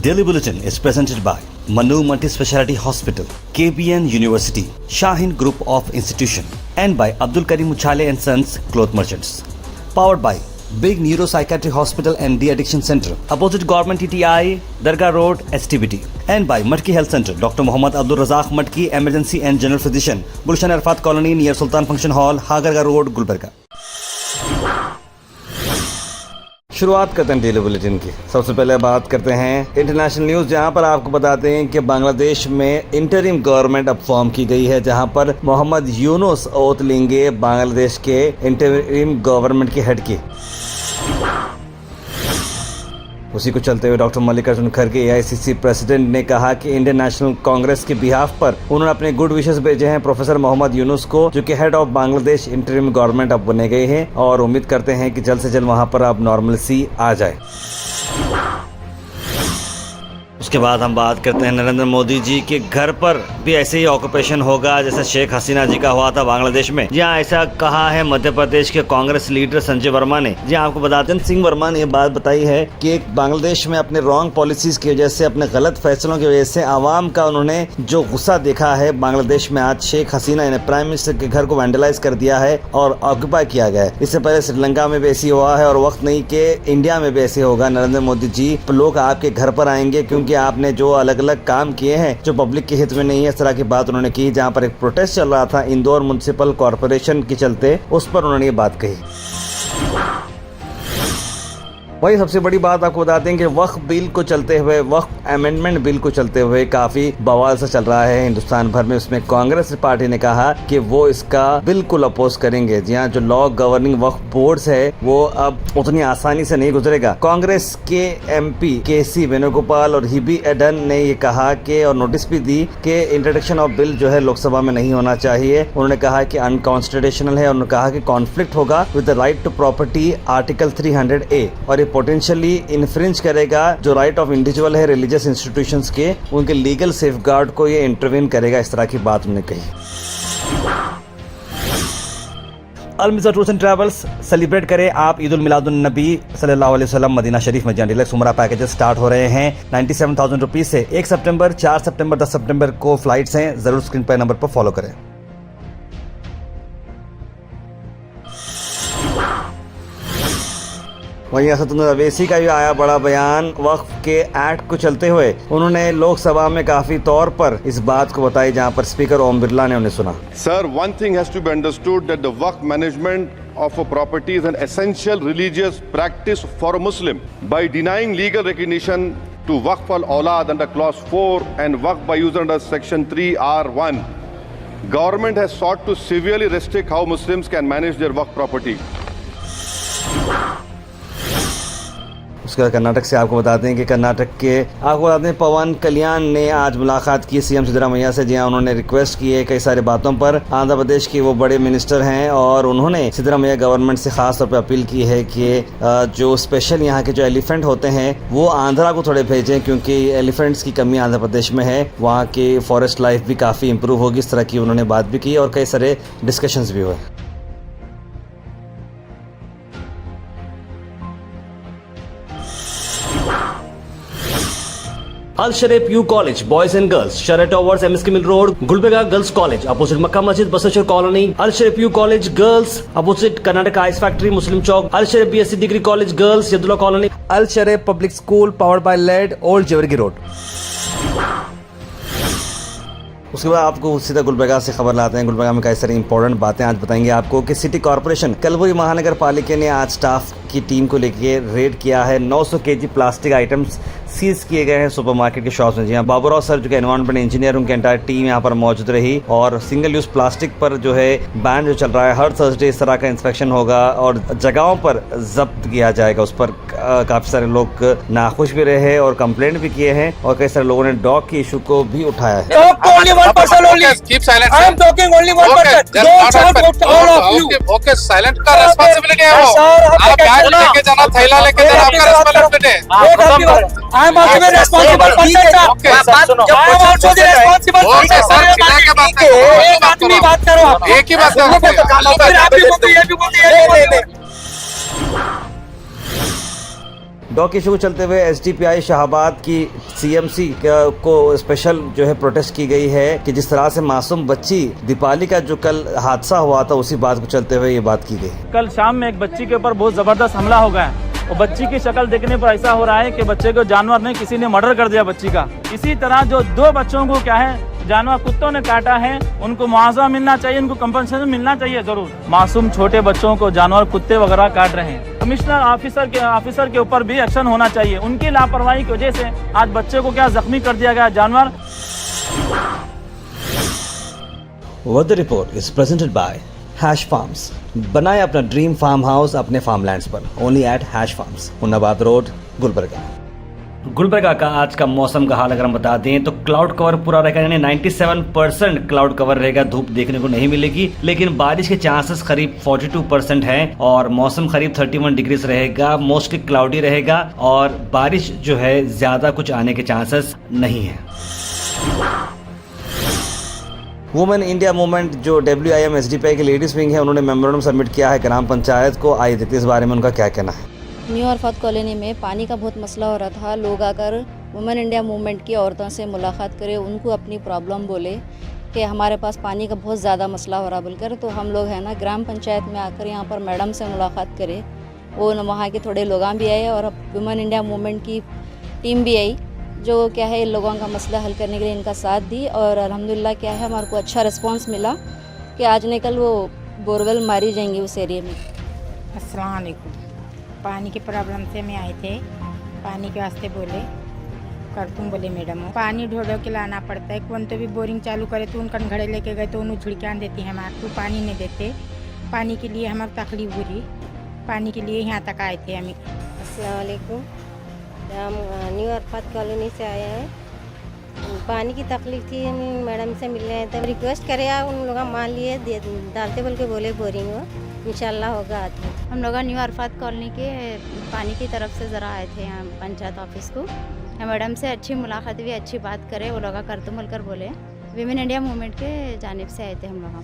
Daily Bulletin is presented by Manu Multi-Speciality Hospital, KBN University, Shaheen Group of Institution, and by Abdul Karim Uchale and Sons Cloth Merchants. Powered by Big Neuropsychiatry Hospital and De-Addiction Center, opposite Government TTI, Dargah Road, STBT. And by Matki Health Center, Dr. Muhammad Abdul Razak Matki, Emergency and General Physician, Gulshan Arfat Colony near Sultan Function Hall, Hagarga Road, Gulbarga. शुरुआत करते हैं daily bulletin की। सबसे पहले बात करते हैं international news, जहां पर आपको बताते हैं कि बांग्लादेश में इंटरिम गवर्नमेंट अब फॉर्म की गई है, जहां पर मोहम्मद यूनुस ओथ लेंगे बांग्लादेश के इंटरिम गवर्नमेंट के हेड की। उसी को चलते हुए डॉक्टर मल्लिकार्जुन खड़गे AICC प्रेसिडेंट ने कहा कि इंडियन नेशनल कांग्रेस के बिहाफ पर उन्होंने अपने गुड विशेस भेजे हैं प्रोफेसर मोहम्मद यूनुस को, जो कि head of Bangladesh interim government अब बने गए हैं, और उम्मीद करते हैं कि जल्द से जल्द वहां पर अब नॉर्मलसी आ जाए। उसके बाद हम बात करते हैं नरेंद्र मोदी जी के घर पर भी ऐसे ही ऑक्यूपेशन होगा जैसे शेख हसीना जी का हुआ था बांग्लादेश में। जहां ऐसा कहा है मध्य प्रदेश के कांग्रेस लीडर संजय वर्मा ने। जहां आपको बताते हैं सिंह वर्मा ने ये बात बताई है कि बांग्लादेश में अपने रॉन्ग पॉलिसीज की वजह से, अपने गलत फैसलों की वजह से आवाम का उन्होंने जो गुस्सा देखा है बांग्लादेश में, आज शेख हसीना ने प्राइम मिनिस्टर के घर को वैंडलाइज कर दिया है और ऑक्यूपाई किया गया है। इससे पहले श्रीलंका में भी ऐसी हुआ है और वक्त नहीं कि इंडिया में भी ऐसे होगा। नरेंद्र मोदी जी, लोग आपके घर पर आएंगे क्योंकि आपने जो अलग अलग काम किए हैं जो पब्लिक के हित में नहीं है, इस तरह की बात उन्होंने की। जहां पर एक प्रोटेस्ट चल रहा था इंदौर म्युनिसिपल कॉर्पोरेशन के चलते, उस पर उन्होंने ये बात कही। वही सबसे बड़ी बात आपको बताते हैं कि वक्फ बिल को चलते हुए, वक्फ अमेंडमेंट बिल को चलते हुए काफी बवाल सा चल रहा है हिंदुस्तान भर में। उसमें कांग्रेस पार्टी ने कहा कि वो इसका बिल्कुल अपोज करेंगे। जी हाँ, जो लॉ गवर्निंग वक्फ बोर्ड्स है वो अब उतनी आसानी से नहीं गुजरेगा। कांग्रेस के MP KC वेणुगोपाल और हिबी एडन ने ये कहा कि, और नोटिस भी दी कि इंट्रोडक्शन ऑफ बिल जो है लोकसभा में नहीं होना चाहिए। उन्होंने कहा कि अनकॉन्स्टिट्यूशनल है। उन्होंने कहा कि कॉन्फ्लिक्ट होगा with the right to property article 300A, और ये पोटेंशियली इन्फ्रिंज करेगा जो राइट ऑफ इंडिविजुअल है रिलीजियस इंस्टीट्यूशंस के, उनके लीगल सेफगार्ड को ये इंटरवीन करेगा। इस तरह की बात उन्होंने कही। अलमिज़ा टूर्स एंड ट्रैवल्स सेलिब्रेट करें आप ईद उल मिलादुन नबी सल्लल्लाहु अलैहि वसल्लम मदीना शरीफ में। डिलक्स उमरा पैकेजेस स्टार्ट हो रहे हैं 97,000 रुपीज से। 1 सितंबर, 4 सितंबर, 10 सितंबर को फ्लाइट्स हैं। जरूर स्क्रीन पर नंबर पर फॉलो करें। वहीं असदुद्दीन अवैसी का भी आया बड़ा बयान वक्फ के एक्ट को चलते हुए। उन्होंने लोकसभा में काफी तौर पर इस बात को बताई, जहां पर स्पीकर ओम बिरला ने उन्हें सुना। Sir, one thing has to be understood that the waqf management of a property is an essential religious practice for a Muslim. By denying legal recognition to Waqf al-Awlad under clause 4 and Waqf by user under section 3R1, government has sought to severely restrict how Muslims can manage their Waqf property. उसके बाद कर्नाटक से आपको बताते हैं कि कर्नाटक के आपको बताते हैं पवन कल्याण ने आज मुलाकात की CM सिद्धरामैया से। जी हाँ, उन्होंने रिक्वेस्ट की है कई सारी बातों पर। आंध्र प्रदेश के वो बड़े मिनिस्टर हैं और उन्होंने सिद्धरामैया गवर्नमेंट से खास तौर पर अपील की है कि जो स्पेशल यहाँ के जो एलिफेंट होते हैं वो आंध्रा को थोड़े भेजें, क्योंकि एलिफेंट्स की कमी आंध्र प्रदेश में है। वहाँ की फॉरेस्ट लाइफ भी काफ़ी इंप्रूव होगी। इस तरह की उन्होंने बात भी की और कई सारे डिस्कशंस भी हुए। Al Sharif U college boys and girls, Sharah towers, MSK mill road, Gulbarga girls college opposite Makka Masjid, Basaveshwar colony. Al Sharif U college girls opposite Karnataka ice factory, Muslim Chowk. Al Sharif BSc degree college girls, Yadullah colony. Al Sharif public school powered by लेड, ओल्ड जेवरगी रोड। उसके बाद आपको सीधा गुलबर्गा से खबर लाते हैं। गुलबर्गा में कई सारी इंपॉर्टेंट बातें आज बताएंगे आपको कि सिटी कॉर्पोरेशन कलबुर्गी महानगर पालिका ने आज स्टाफ की टीम को लेकर रेड किया है। 900 kg प्लास्टिक आइटम्स सीज किए गए हैं सुपरमार्केट के शॉप्स में। जी हाँ, बाबूराव सर जो कि एनवायरमेंट इंजीनियर, उनकी एंटायर टीम यहाँ पर मौजूद रही। और सिंगल यूज प्लास्टिक पर जो है बैन जो चल रहा है, हर थर्सडे इस तरह का इंस्पेक्शन होगा और जगहों पर जब्त किया जाएगा। उस पर काफी सारे लोग नाखुश भी रहे और कंप्लेंट भी किए हैं और कई सारे लोगों ने डॉग की इशू को भी उठाया है। I am also the responsible person. जब I'm also the responsible person. एक आदमी बात करो आप। एक ही बात करो। फिर आप भी बोलते ये भी बोलते ये भी बोलते। डॉग इशू को चलते हुए एसडीपीआई शाहबाद की सीएमसी को स्पेशल जो है प्रोटेस्ट की गई है कि जिस तरह से मासूम बच्ची दीपाली का जो कल हादसा हुआ था उसी बात को चलते हुए ये बात की गई। कल शाम में एक बच्ची के ऊपर बहुत जबरदस्त हमला हो गया है और बच्ची की शक्ल देखने पर ऐसा हो रहा है कि बच्चे को जानवर ने किसी ने मर्डर कर दिया बच्ची का। इसी तरह जो 2 बच्चों को क्या है जानवर कुत्तों ने काटा है उनको मुआवजा मिलना चाहिए, उनको कंपनसेशन मिलना चाहिए जरूर। मासूम छोटे बच्चों को जानवर कुत्ते वगैरह काट रहे हैं। कमिश्नर ऑफिसर के ऊपर भी एक्शन होना चाहिए। उनकी लापरवाही की वजह से आज बच्चे को क्या जख्मी कर दिया गया जानवर। What the report is presented by Hash Farms। बनाए अपना ड्रीम फार्म हाउस अपने फार्मलैंड्स पर only at Hash Farms, Munnabad road, Gulbarga. Gulbarga का आज का मौसम का हाल अगर हम बता दें तो क्लाउड कवर पूरा रहेगा, यानी 97% क्लाउड कवर रहेगा, धूप देखने को नहीं मिलेगी, लेकिन बारिश के चांसेस करीब 42% हैं और मौसम करीब 31 डिग्रीज रहेगा, मोस्टली क्लाउडी रहेगा और बारिश जो है ज्यादा कुछ आने के चांसेस नहीं है। वुमेन इंडिया मूवमेंट जो WIM SDPI की लेडीज विंग है उन्होंने मेमोरेंडम सबमिट किया है ग्राम पंचायत को। आइए देखते इस बारे में उनका क्या कहना है। न्यू अरफात कॉलोनी में पानी का बहुत मसला हो रहा था। लोग आकर वुमेन इंडिया मूवमेंट की औरतों से मुलाकात करें, उनको अपनी प्रॉब्लम बोले कि हमारे पास पानी का बहुत ज़्यादा मसला हो रहा बोलकर। तो हम लोग है ना ग्राम पंचायत में आकर यहाँ पर मैडम से मुलाकात करें। वो वहाँ के थोड़े लोग भी आए और वुमेन इंडिया मूवमेंट की टीम भी आई जो क्या है इन लोगों का मसला हल करने के लिए इनका साथ दी और अल्हम्दुलिल्लाह क्या है हमारे को अच्छा रिस्पांस मिला कि आज न कल वो बोरवेल मारी जाएंगी उस एरिया में। अस्सलाम वालेकुम। पानी की प्रॉब्लम से मैं आए थे, पानी के वास्ते बोले कर तुम बोले मैडम पानी ढोढ़ो के लाना पड़ता है। कौन तो भी बोरिंग चालू करे तो उनका घड़े लेके गए तो उन्हें झुड़कान देती है हमारे को पानी नहीं देते। पानी के लिए हमारी तकलीफ बुरी, पानी के लिए यहाँ तक आए थे हमें। अस्सलाम वालेकुम। हम न्यू अरफात कॉलोनी से आए हैं। पानी की तकलीफ थी, हम मैडम से मिल रहे थे, रिक्वेस्ट करे उन लोग मान लिए डालते बोल के बोले बोरिंग हो इंशाल्लाह होगा आते। हम लोग न्यू अरफात कॉलोनी के पानी की तरफ से ज़रा आए थे यहाँ पंचायत ऑफिस को। मैडम से अच्छी मुलाकात हुई, अच्छी बात करे, वो लोग कर तुम बोलकर बोले। विमेन इंडिया मूवमेंट के जानिब से आए थे हम लोग।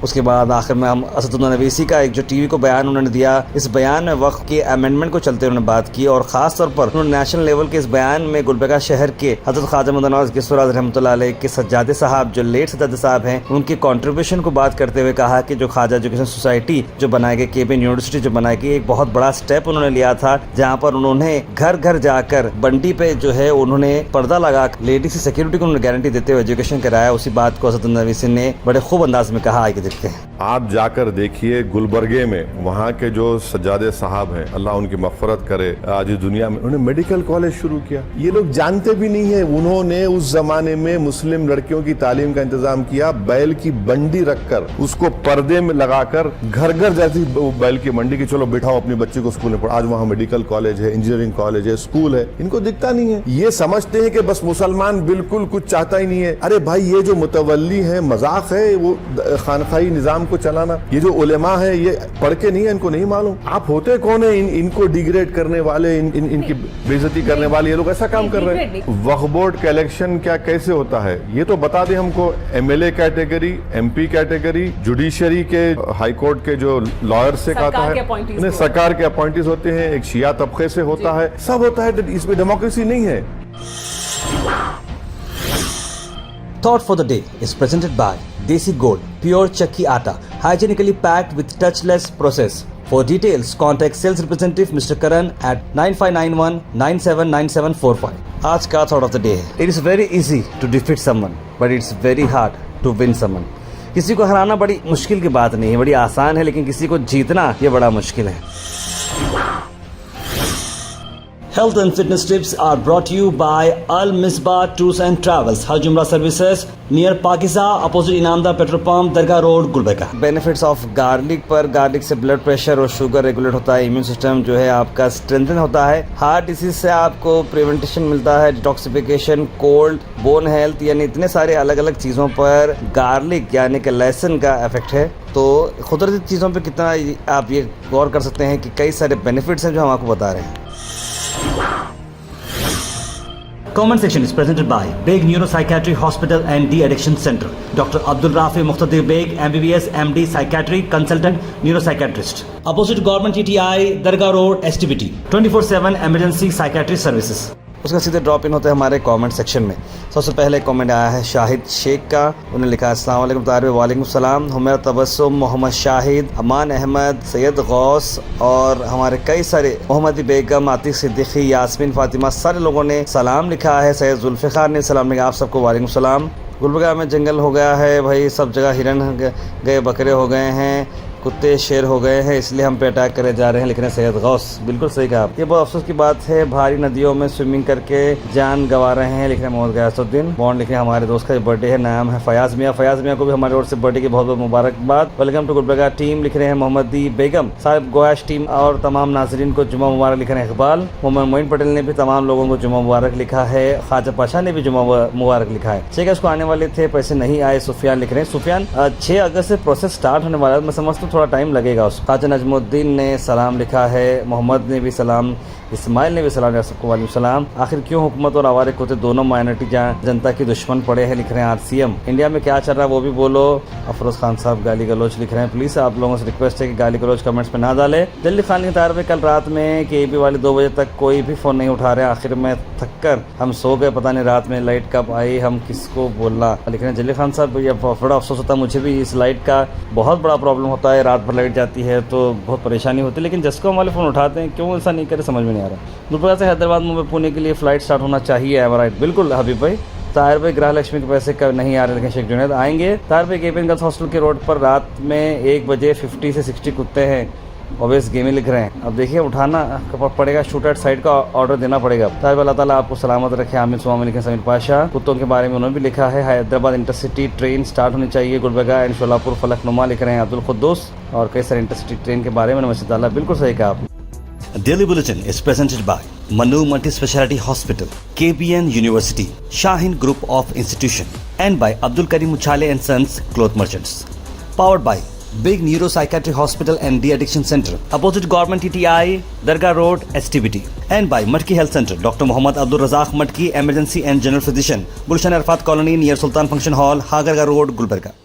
उसके बाद आखिर में हम असदुल्ला नवीसी का एक जो टीवी को बयान उन्होंने दिया, इस बयान में वक्फ के अमेंडमेंट को चलते उन्होंने बात की और खास तौर पर उन्होंने नेशनल लेवल के इस बयान में गुलबर्गा शहर के हजरत ख्वाजा मुदन्नवाज गिसवार रहमतुल्लाह अलैह के सज्जादे साहब जो लेट सज्जादे साहब हैं उनकी कंट्रीब्यूशन को बात करते हुए कहा कि जो ख्वाजा एजुकेशन सोसाइटी जो बनाई गई, केबिन यूनिवर्सिटी जो बनाई गई, एक बहुत बड़ा स्टेप उन्होंने लिया था जहाँ पर उन्होंने घर घर जाकर बंडी पे जो है उन्होंने पर्दा लगा लेडीज की सिक्योरिटी को उन्होंने गारंटी देते हुए एजुकेशन कराया। उसी बात को असदुल्ला नवीसी ने बड़े खूब अंदाज में कहा। आगे देखते हैं। आप जाकर देखिए गुलबर्गे में वहाँ के जो सज्जादे साहब हैं, अल्लाह उनकी मग़फ़िरत करे, आज इस दुनिया में उन्होंने मेडिकल कॉलेज शुरू किया। ये लोग जानते भी नहीं है, उन्होंने उस जमाने में मुस्लिम लड़कियों की तालीम का इंतजाम किया। बैल की बंडी रखकर उसको पर्दे में लगाकर घर घर जाती बैल की मंडी की, चलो बिठाओ अपनी बच्चे को स्कूल में पढ़ो। आज वहाँ मेडिकल कॉलेज है, इंजीनियरिंग कॉलेज है, स्कूल है। इनको दिखता नहीं है, ये समझते हैं कि बस मुसलमान बिल्कुल कुछ चाहता ही नहीं है। अरे भाई ये जो मुतवल्ली है मजाक है, वो खानखाई निजाम को चलाना। ये जो उलेमा है ये पढ़ के नहीं है, इनको नहीं मालूम आप होते कौन है इनको डिग्रेड करने वाले, इनकी बेइज्जती करने वाले। ये लोग ऐसा काम कर रहे हैं। वक्फ बोर्ड का इलेक्शन क्या कैसे होता है ये तो बता दें हमको। MLA category, MP category, judiciary के, हाई कोर्ट के जो लॉयर से कहता है, सरकार के अपॉइंटीज होते हैं, एक शिया तबके से होता है, सब होता है। इसमें डेमोक्रेसी नहीं है। Thought for the day is presented by Desi Gold, pure Chakki Atta, hygienically packed with touchless process. For details, contact sales representative Mr. Karan at 9591 979745. आज का thought of the day है, it is very easy to defeat someone, but it's very hard to win someone. किसी को हराना बड़ी मुश्किल की बात नहीं है, बड़ी आसान है, लेकिन किसी को जीतना ये बड़ा मुश्किल है। Health and fitness tips are brought to you by Al Misbah Tours and Travels, Hajj Umrah Services near Pakistan, opposite Inamda Petrol Pump, Dargah Road, Gulbarga. Benefits of garlic पर garlic से ब्लड प्रेशर और sugar regulate होता है, immune system जो है आपका strengthen होता है, हार्ट डिसीज से आपको प्रिवेंटेशन मिलता है, डिटॉक्सिफिकेशन, कोल्ड, बोन हेल्थ, यानी इतने सारे अलग अलग चीज़ों पर गार्लिक यानी कि लहसुन का इफेक्ट है। तो कुदरती चीज़ों पर कितना आप ये गौर कर सकते हैं कि कई सारे बेनिफिट्स हैं जो हम आपको बता रहे हैं। Comment section is presented by Beg Neuropsychiatry Hospital and De-Addiction Center. Dr. Abdul Rafi Muqtadir Beg, MBBS, MD, Psychiatry, Consultant, Neuropsychiatrist. Opposite Government TTI, Dargah Road, STBT. 24/7 Emergency Psychiatry Services. उसका सीधे drop in होते हैं हमारे comment section में। सबसे पहले comment आया है शाहिद शेख का। उन्होंने लिखा है अस्सलाम वालेकुम तारिब, वालेकुम सलाम। हुमैरा तबस्सुम, मोहम्मद शाहिद, अमान अहमद, सैयद गौस और हमारे कई सारे मोहम्मदी बेगम, आतिक सिद्दीकी, यास्मीन फातिमा, सारे लोगों ने सलाम लिखा है। सैयद जुल्फ़िकार ने सलाम लिखा, आप सबको वालेकुम सलाम। गुलबर्गा में जंगल हो गया है भाई, सब जगह हिरन गए, बकरे हो गए हैं, कुत्ते शेर हो गए हैं, इसलिए हम पे अटैक करे जा रहे हैं, लिख रहे हैं सैयद गौस। बिल्कुल सही कहा। ये बहुत अफसोस की बात है, भारी नदियों में स्विमिंग करके जान गंवा रहे हैं, लिख रहे हैं मोहम्मद गयासुद्दीन। बॉन्ड लिख रहे हैं हमारे दोस्त का बर्थडे है, नाम है फयाज मियाँ। फयाज मियाँ को भी हमारे ओर से बर्थडे की बहुत बहुत मुबारकबाद। वेलकम टू गुलबर्गा टीम, लिख रहे हैं मोहम्मदी बेगम साहब, गोयाश टीम और तमाम नाजरीन को जुम्मा मुबारक, लिख रहे हैं इकबाल। मोहम्मद मोइन पटेल ने भी तमाम लोगों को जुम्मा मुबारक लिखा है। ख्वाजा पाशा ने भी जुम्मा मुबारक लिखा है। 6 अगस्त को आने वाले थे, पैसे नहीं आए, सुफियान लिख रहे हैं। सुफियान 6 अगस्त से प्रोसेस स्टार्ट होने वाला है, मैं समझता हूँ थोड़ा टाइम लगेगा। ख्वाजा नजमुद्दीन ने सलाम लिखा है, मोहम्मद ने भी सलाम, इस्माइल ने भी सलाम, सबको वालेकुम सलाम। आखिर क्यों हुकूमत और आवारे कुत्ते दोनों माइनॉरिटी जनता की दुश्मन पड़े हैं, लिख रहे हैं आरसीएम। इंडिया में क्या चल रहा है वो भी बोलो। अफरोज खान साहब गाली गलोच लिख रहे हैं। प्लीज आप लोगों से रिक्वेस्ट है कि गाली गलोच कमेंट्स में ना डालें। जल्दी खान लिखता है कल रात में केबी वाले 2 बजे तक कोई भी फोन नहीं उठा रहे, आखिर में थक कर हम सो गए, पता नहीं रात में लाइट कब आई, हम किसको बोलना, लिख रहे हैं जल्दी खान साहब। ये बड़ा अफसोस होता है, मुझे भी इस लाइट का बहुत बड़ा प्रॉब्लम होता है, रात भर लाइट जाती है तो बहुत परेशानी होती है, लेकिन जिसको हम वाले फ़ोन उठाते हैं क्यों ऐसा नहीं करे समझ में नहीं आ रहा। दुबई से हैदराबाद, मुंबई, पुणे के लिए फ़्लाइट स्टार्ट होना चाहिए, एम राइट? बिल्कुल हबीब भाई। ताहिर भाई गृह लक्ष्मी के पैसे कब नहीं आ रहे, लेकिन शेख जुनैद आएंगे। ताहिर भाई केपीएन गर्ल्स हॉस्टल के रोड पर रात में 1 बजे 50 से 60 कुत्ते हैं, ओवेस गेमिंग लिख रहे हैं। अब देखिए उठाना पड़ेगा, शूट एट साइड का ऑर्डर देना पड़ेगा। ताहिर अल्लाह ताला आपको सलामत रखे, आमिर सुमा लिखे। समीर पाशा कुत्तों के बारे में उन्होंने भी लिखा है, हैदराबाद इंटरसिटी ट्रेन स्टार्ट होनी चाहिए, गुलबर्गा एंड शोलापुर फलकनुमा, लिख रहे हैं अब्दुल खुद्दूस। और कई सारे इंटरसिटी ट्रेन के बारे में मस्जिद अल्लाह, बिल्कुल सही कहा आपने। Daily Bulletin is presented by Manu Multi-Speciality Hospital, KBN University, Shaheen Group of Institution, and by Abdul Karim Uchale and Sons Cloth Merchants. Powered by Big Neuropsychiatry Hospital and De-Addiction Center, opposite Government TTI, Dargah Road, STBT, and by Matki Health Center, Dr. Mohammad Abdul Razak Matki, Emergency and General Physician, Gulshan Arfat Colony near Sultan Function Hall, Hagarga Road, Gulbarga.